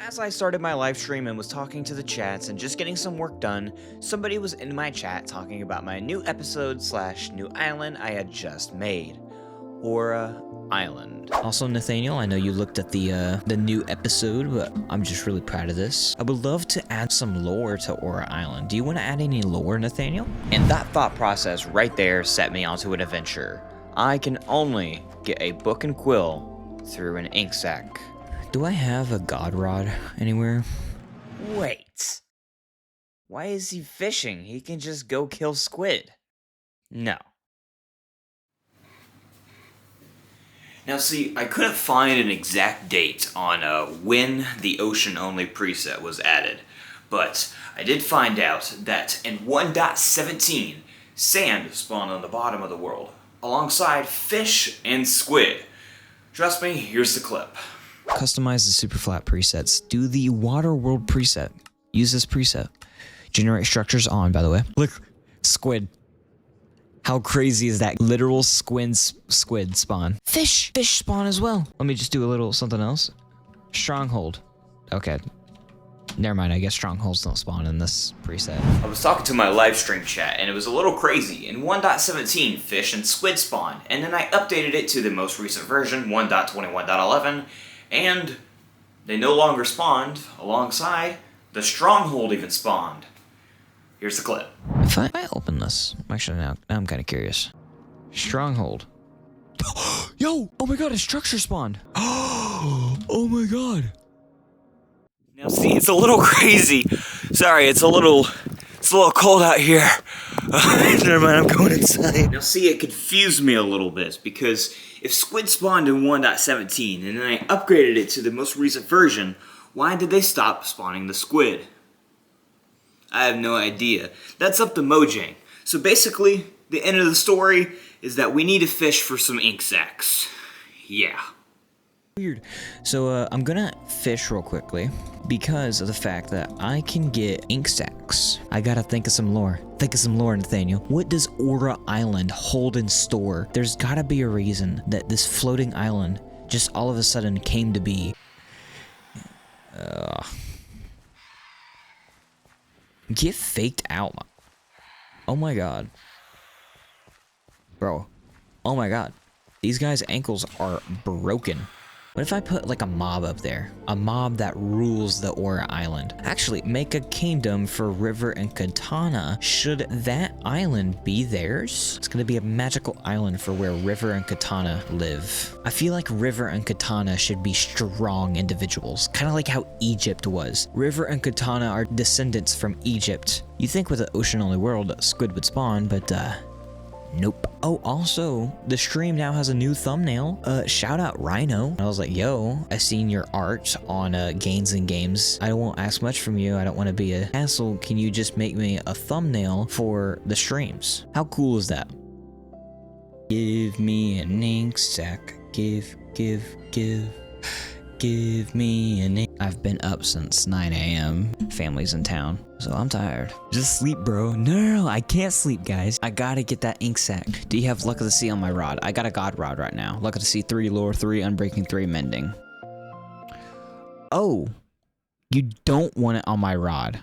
As I started my live stream and was talking to the chats and just getting some work done, somebody was in my chat talking about my new episode / new island I had just made. Aura Island. Also, Nathaniel, I know you looked at the new episode, but I'm just really proud of this. I would love to add some lore to Aura Island. Do you want to add any lore, Nathaniel? And that thought process right there set me onto an adventure. I can only get a book and quill through an ink sac. Do I have a god rod anywhere? Wait. Why is he fishing? He can just go kill squid. No. Now see, I couldn't find an exact date on when the ocean only preset was added, but I did find out that in 1.17, sand spawned on the bottom of the world, alongside fish and squid. Trust me, here's the clip. Customize the super flat presets. Do the water world preset. Use this preset. Generate structures on, by the way. Look, squid. How crazy is that? Literal squid spawn. Fish spawn as well. Let me just do a little something else. Stronghold. Okay. Never mind, I guess strongholds don't spawn in this preset. I was talking to my live stream chat and it was a little crazy. In 1.17, fish and squid spawn, and then I updated it to the most recent version, 1.21.11, and they no longer spawned alongside the stronghold even spawned. Here's the clip. If I open this, actually now I'm kind of curious. Stronghold. Yo! Oh my god, a structure spawned. Oh my god. Now see, it's a little crazy. Sorry, it's a little cold out here. Never mind, I'm going inside. Now see, it confused me a little bit because if squid spawned in 1.17 and then I upgraded it to the most recent version, why did they stop spawning the squid? I have no idea. That's up to Mojang. So basically, the end of the story is that we need to fish for some ink sacs. Yeah. Weird. So I'm gonna fish real quickly because of the fact that I can get ink sacs. I gotta think of some lore. Nathaniel. What does Aura Island hold in store? There's gotta be a reason that this floating island just all of a sudden came to be. Get faked out. Oh my god. Bro. Oh my god. These guys' ankles are broken. What if I put like a mob up there? A mob that rules the Aura Island. Actually, make a kingdom for River and Katana. Should that island be theirs? It's gonna be a magical island for where River and Katana live. I feel like River and Katana should be strong individuals. Kind of like how Egypt was. River and Katana are descendants from Egypt. You think with an ocean-only world, squid would spawn, but nope. Oh, also, the stream now has a new thumbnail. Shout out Rhino. I was like, yo, I seen your art on Gains and Games. I won't ask much from you. I don't want to be an asshole. Can you just make me a thumbnail for the streams? How cool is that? Give me an ink sac. Give me an ink. I've been up since 9 a.m. Family's in town, so I'm tired. Just sleep, bro. No, I can't sleep, guys. I gotta get that ink sac. Do you have Luck of the Sea on my rod? I got a god rod right now. Luck of the Sea 3, Lore 3, Unbreaking 3, Mending. Oh, you don't want it on my rod.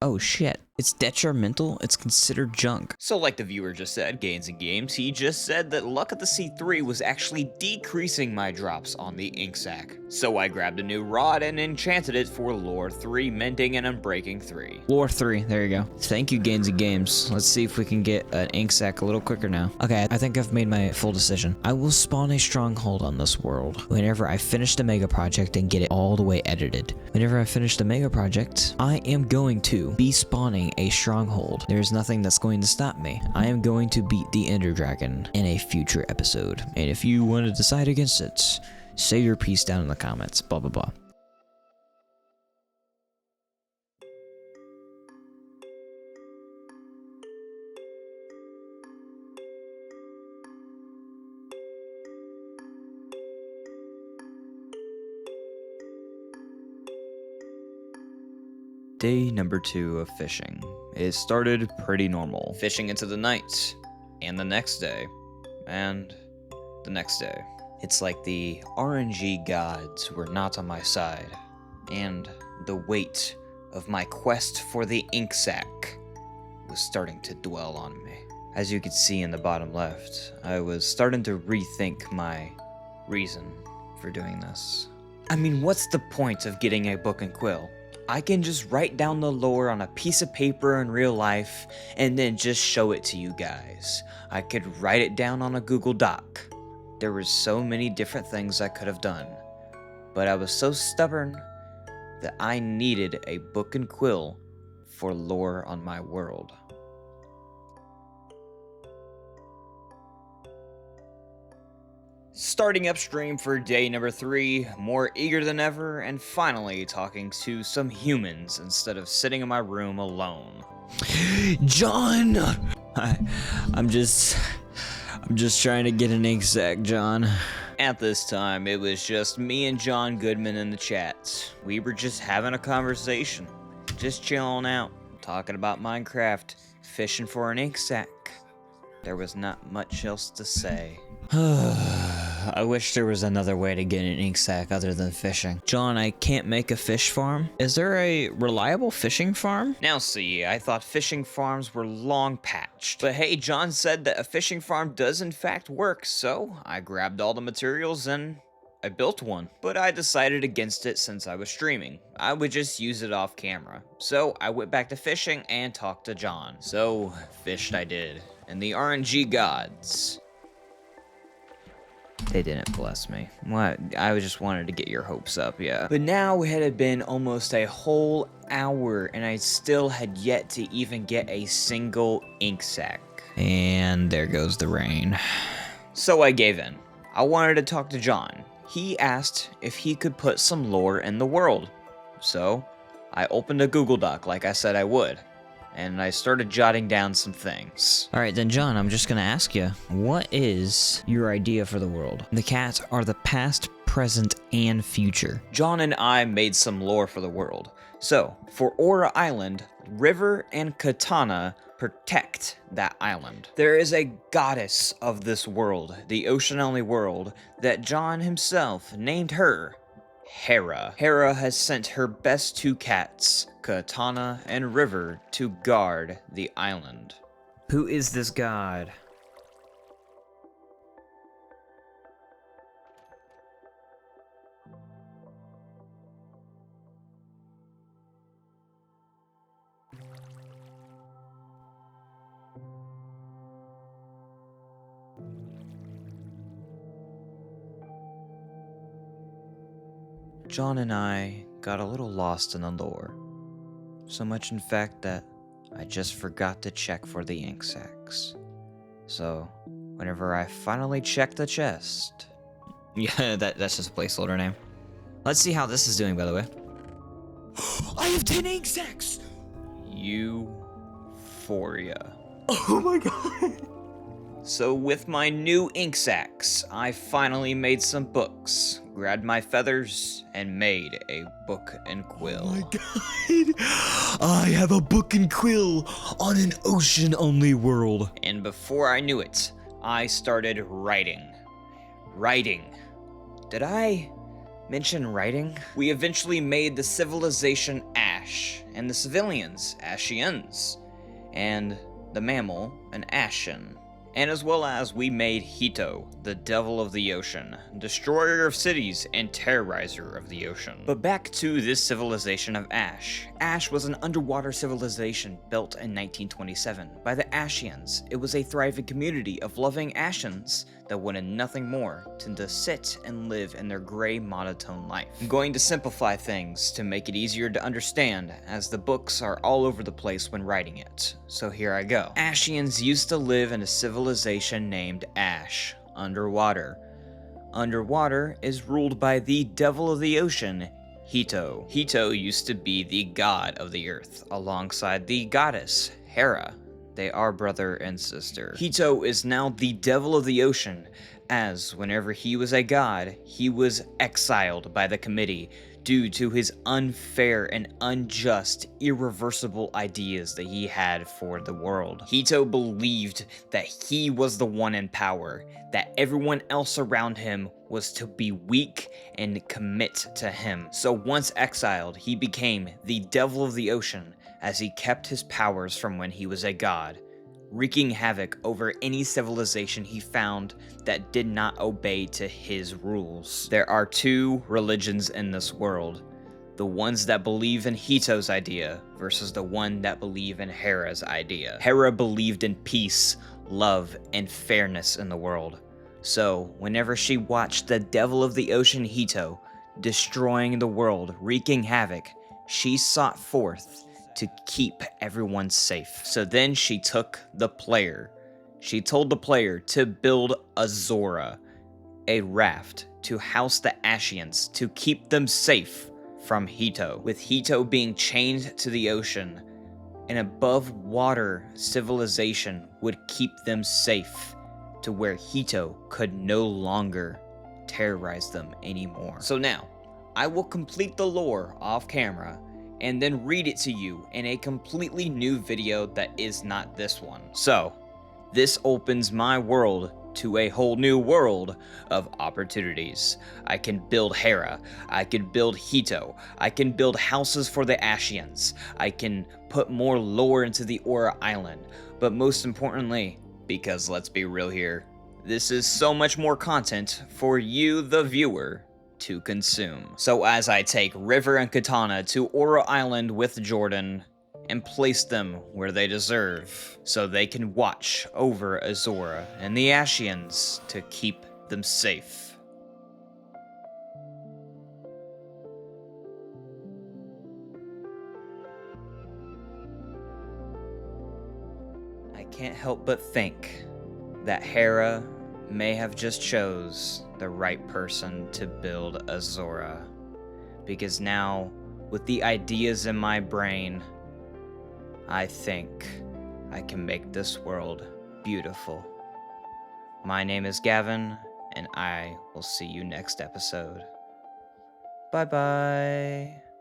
Oh shit. It's detrimental, it's considered junk. So like the viewer just said, Gains and Games, he just said that Luck of the Sea 3 was actually decreasing my drops on the ink sac. So I grabbed a new rod and enchanted it for Lore 3, Mending, and Unbreaking 3. Lore 3, there you go. Thank you, Gains and Games. Let's see if we can get an ink sac a little quicker now. Okay, I think I've made my full decision. I will spawn a stronghold on this world whenever I finish the mega project and get it all the way edited. Whenever I finish the mega project, I am going to be spawning a stronghold. There's nothing that's going to stop me. I am going to beat the Ender Dragon in a future episode. And if you want to decide against it, say your piece down in the comments. Blah, blah, blah. Day number 2 of fishing. It started pretty normal. Fishing into the night, and the next day, and the next day. It's like the RNG gods were not on my side. and the weight of my quest for the ink sac was starting to dwell on me. As you can see in the bottom left, I was starting to rethink my reason for doing this. I mean, what's the point of getting a book and quill? I can just write down the lore on a piece of paper in real life and then just show it to you guys. I could write it down on a Google Doc. There were so many different things I could have done, but I was so stubborn that I needed a book and quill for lore on my world. Starting upstream for day number 3, more eager than ever, and finally talking to some humans instead of sitting in my room alone. John! I'm just trying to get an ink sac, John. At this time, it was just me and John Goodman in the chat. We were just having a conversation, just chilling out, talking about Minecraft, fishing for an ink sac. There was not much else to say. I wish there was another way to get an ink sac other than fishing. John, I can't make a fish farm. Is there a reliable fishing farm? Now see, I thought fishing farms were long patched. But hey, John said that a fishing farm does in fact work, so I grabbed all the materials and I built one. But I decided against it since I was streaming. I would just use it off camera. So I went back to fishing and talked to John. So, fished I did. And the RNG gods, they didn't bless me. What? I just wanted to get your hopes up, yeah. But now it had been almost a whole hour and I still had yet to even get a single ink sac. And there goes the rain. So I gave in. I wanted to talk to John. He asked if he could put some lore in the world. So I opened a Google Doc like I said I would. And I started jotting down some things. Alright then, John, I'm just gonna ask you, what is your idea for the world? The cats are the past, present, and future. John and I made some lore for the world. So, for Aura Island, River and Katana protect that island. There is a goddess of this world, the ocean-only world, that John himself named her Hera. Hera has sent her best 2 cats, Katana and River, to guard the island. Who is this god? John and I got a little lost in the lore. So much in fact that I just forgot to check for the ink sacs. So, whenever I finally checked the chest... Yeah, that's just a placeholder name. Let's see how this is doing, by the way. I have 10 ink sacs! Euphoria. Oh my god! So with my new ink sacs, I finally made some books, grabbed my feathers, and made a book and quill. Oh my god! I have a book and quill on an ocean-only world. And before I knew it, I started writing. Did I mention writing? We eventually made the civilization Ash, and the civilians, Ashians, and the mammal, an Ashen. And as well as we made Hito, the devil of the ocean, destroyer of cities and terrorizer of the ocean. But back to this civilization of Ash. Ash was an underwater civilization built in 1927 by the Ashians. It was a thriving community of loving Ashians that wanted nothing more than to sit and live in their gray monotone life. I'm going to simplify things to make it easier to understand, as the books are all over the place when writing it. So here I go. Ashians used to live in a civilization named Ash, underwater. Underwater is ruled by the devil of the ocean, Hito. Hito used to be the god of the earth, alongside the goddess, Hera. They are brother and sister. Hito is now the devil of the ocean, as whenever he was a god, he was exiled by the committee due to his unfair and unjust, irreversible ideas that he had for the world. Hito believed that he was the one in power, that everyone else around him was to be weak and commit to him. So once exiled, he became the devil of the ocean as he kept his powers from when he was a god, wreaking havoc over any civilization he found that did not obey to his rules. There are two religions in this world: the ones that believe in Hito's idea versus the one that believe in Hera's idea. Hera believed in peace, love, and fairness in the world. So whenever she watched the devil of the ocean Hito destroying the world, wreaking havoc, she sought forth to keep everyone safe. So then she took the player. She told the player to build a Zora, a raft to house the Ascians to keep them safe from Hito. With Hito being chained to the ocean, an above water civilization would keep them safe to where Hito could no longer terrorize them anymore. So now, I will complete the lore off camera and then read it to you in a completely new video that is not this one. So, this opens my world to a whole new world of opportunities. I can build Hera, I can build Hito, I can build houses for the Ascians, I can put more lore into the Aura Island, but most importantly, because let's be real here, this is so much more content for you, the viewer, to consume. So as I take River and Katana to Aura Island with Jordan and place them where they deserve, so they can watch over Azora and the Ascians to keep them safe. I can't help but think that Hera may have just chose the right person to build Azora, because now, with the ideas in my brain, I think I can make this world beautiful. My name is Gavin, and I will see you next episode. Bye-bye.